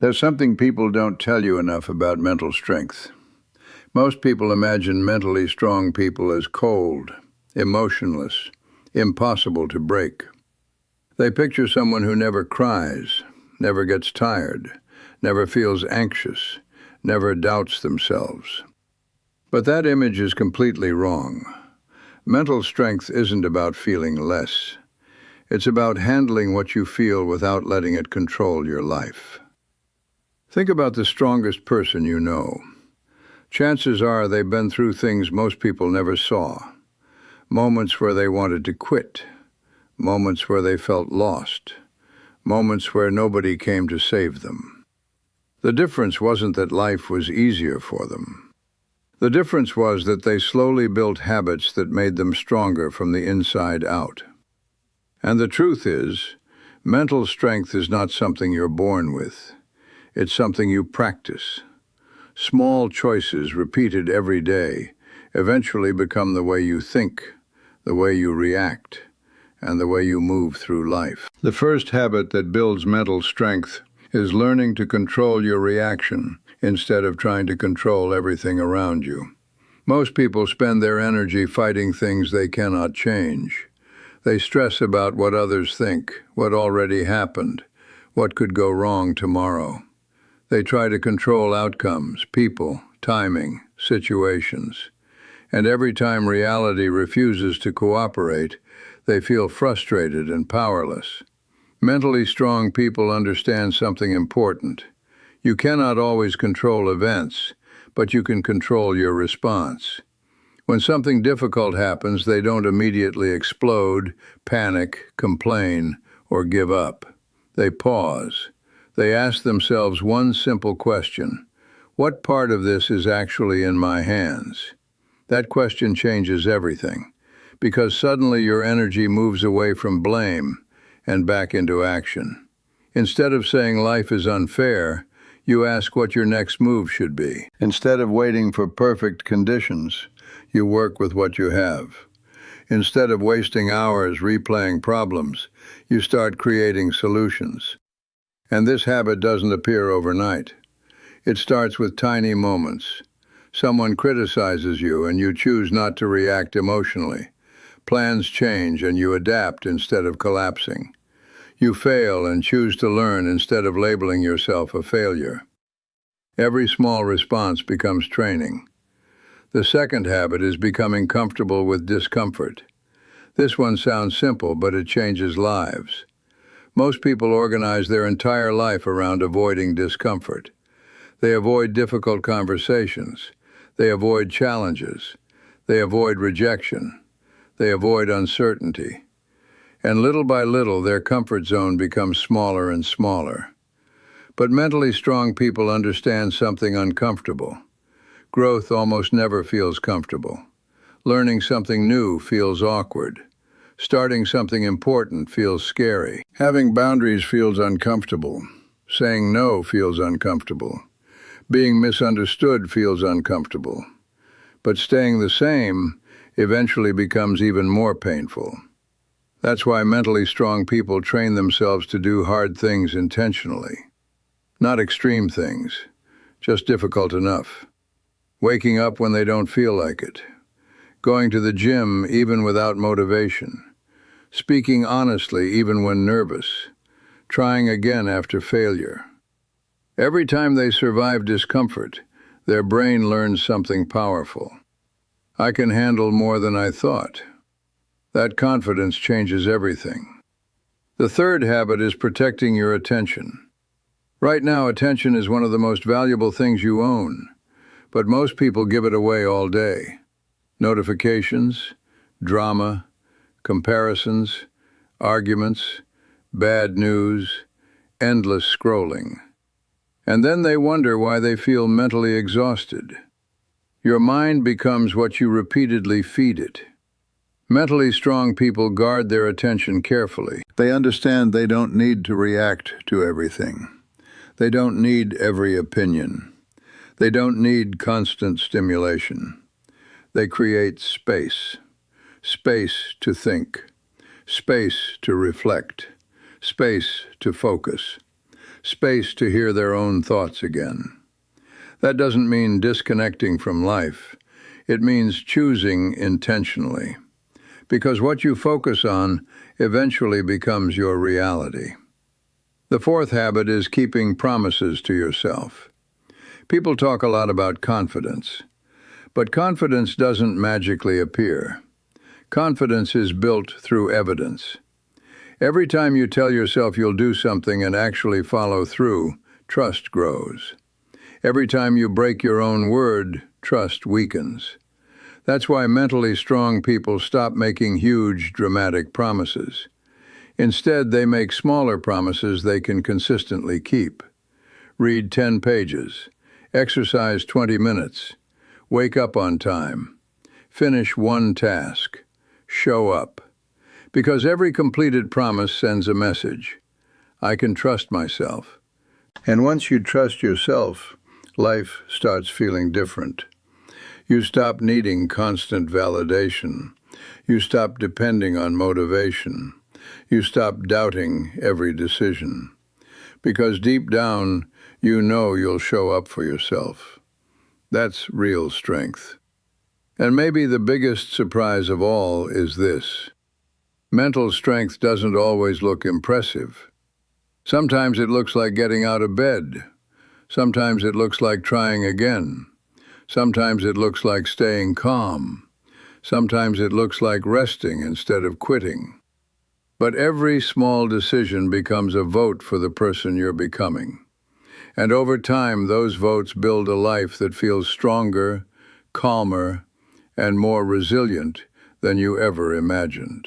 There's something people don't tell you enough about mental strength. Most people imagine mentally strong people as cold, emotionless, impossible to break. They picture someone who never cries, never gets tired, never feels anxious, never doubts themselves. But that image is completely wrong. Mental strength isn't about feeling less. It's about handling what you feel without letting it control your life. Think about the strongest person you know. Chances are they've been through things most people never saw. Moments where they wanted to quit. Moments where they felt lost. Moments where nobody came to save them. The difference wasn't that life was easier for them. The difference was that they slowly built habits that made them stronger from the inside out. And the truth is, mental strength is not something you're born with. It's something you practice. Small choices repeated every day eventually become the way you think, the way you react, and the way you move through life. The first habit that builds mental strength is learning to control your reaction instead of trying to control everything around you. Most people spend their energy fighting things they cannot change. They stress about what others think, what already happened, what could go wrong tomorrow. They try to control outcomes, people, timing, situations. And every time reality refuses to cooperate, they feel frustrated and powerless. Mentally strong people understand something important. You cannot always control events, but you can control your response. When something difficult happens, they don't immediately explode, panic, complain, or give up. They pause. They ask themselves one simple question: what part of this is actually in my hands? That question changes everything, because suddenly your energy moves away from blame and back into action. Instead of saying life is unfair, you ask what your next move should be. Instead of waiting for perfect conditions, you work with what you have. Instead of wasting hours replaying problems, you start creating solutions. And this habit doesn't appear overnight. It starts with tiny moments. Someone criticizes you and you choose not to react emotionally. Plans change and you adapt instead of collapsing. You fail and choose to learn instead of labeling yourself a failure. Every small response becomes training. The second habit is becoming comfortable with discomfort. This one sounds simple, but it changes lives. Most people organize their entire life around avoiding discomfort. They avoid difficult conversations. They avoid challenges. They avoid rejection. They avoid uncertainty. And little by little, their comfort zone becomes smaller and smaller. But mentally strong people understand something uncomfortable. Growth almost never feels comfortable. Learning something new feels awkward. Starting something important feels scary. Having boundaries feels uncomfortable. Saying no feels uncomfortable. Being misunderstood feels uncomfortable. But staying the same eventually becomes even more painful. That's why mentally strong people train themselves to do hard things intentionally. Not extreme things, just difficult enough. Waking up when they don't feel like it. Going to the gym even without motivation. Speaking honestly even when nervous. Trying again after failure. Every time they survive discomfort, their brain learns something powerful. I can handle more than I thought. That confidence changes everything. The third habit is protecting your attention. Right now, attention is one of the most valuable things you own, but most people give it away all day. Notifications, drama, comparisons, arguments, bad news, endless scrolling. And then they wonder why they feel mentally exhausted. Your mind becomes what you repeatedly feed it. Mentally strong people guard their attention carefully. They understand they don't need to react to everything. They don't need every opinion. They don't need constant stimulation. They create space. Space to think. Space to reflect. Space to focus. space to hear their own thoughts again. That doesn't mean disconnecting from life. It means choosing intentionally, because what you focus on eventually becomes your reality. The fourth habit is keeping promises to yourself. People talk a lot about confidence, but confidence doesn't magically appear. Confidence is built through evidence. Every time you tell yourself you'll do something and actually follow through, trust grows. Every time you break your own word, trust weakens. That's why mentally strong people stop making huge, dramatic promises. Instead, they make smaller promises they can consistently keep. Read 10 pages. Exercise 20 minutes. Wake up on time. Finish one task. Show up. Because every completed promise sends a message. I can trust myself. And once you trust yourself, life starts feeling different. You stop needing constant validation. You stop depending on motivation. You stop doubting every decision. Because deep down, you know you'll show up for yourself. That's real strength. And maybe the biggest surprise of all is this. Mental strength doesn't always look impressive. Sometimes it looks like getting out of bed. Sometimes it looks like trying again. Sometimes it looks like staying calm. Sometimes it looks like resting instead of quitting. But every small decision becomes a vote for the person you're becoming. And over time, those votes build a life that feels stronger, calmer, and more resilient than you ever imagined.